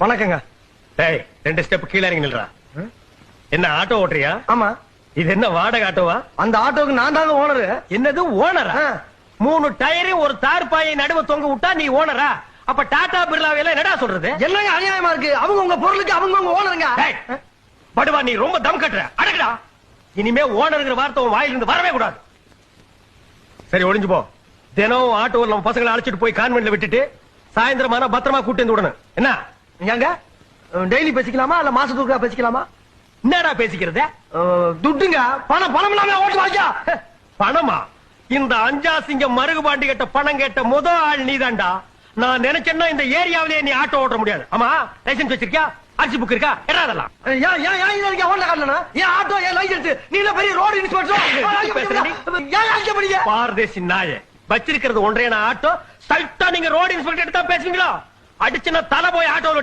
வணக்கங்க. டேய் 2 ஸ்டெப் கீழ இறங்கி நில்றா. என்ன ஆட்டோ ஓட்டுறியா? ஆமா, இது என்ன வாடகை ஆட்டோவா? அந்த ஆட்டோக்கு நான் தாங்க ஓனரு. என்னது ஓனரா? 3 டயரு ஒரு தார்பாயை நடுவ தொங்க விட்டா நீ ஓனரா? அப்ப டாடா பிர்லாவையில என்னடா சொல்றது? என்னங்க அநியாயமா இருக்கு? அவங்க உங்க பொருளுக்கு அவங்க ஓனருங்க. டேய், படுவா நீ ரொம்ப தம் கட்டுற. அடக்குடா. இனிமே ஓனருங்கிற வார்த்தை உன் வாயிலிருந்து வரவே கூடாது. சரி ஒளிஞ்சு போ. தினம் ஆட்டோல நம்ம பசங்களை அழைச்சிட்டு போய் கான்வென்ட்ல விட்டுட்டு சாயந்தரமான பத்திரமா கூட்டி வந்து விடணும். என்ன? ஏங்க டெய்லி பேசிக்கலாமா இல்ல மாசத்துக்கு பேசிக்கலாமா? என்னடா பேசிக்கிறது? துட்டுங்க. பணம் இல்லாம ஓட்டு வாங்கியா? பணமா? இந்த அஞ்சாசிங்க மருகுபாண்டி கேட்ட பணம் கேட்ட முதல் ஆள் நீதான்டா. நான் நினைச்சேன்னா இந்த ஏரியாவிலேயே நீ ஆட்டோ ஓட்ட முடியாது. ஆமா, லைசென்ஸ் வச்சிருக்கியா? அரிசி புக் இருக்கா? என்ன அதெல்லாம்? பாரதேசி நாயே, வச்சிருக்கிறது ஒன்றே ஆட்டோ. நீங்க ரோடு இன்ஸ்பெக்டர் எடுத்தா பேசுவீங்களா? அடிச்சுன்னா தலை போய் ஆட்டோல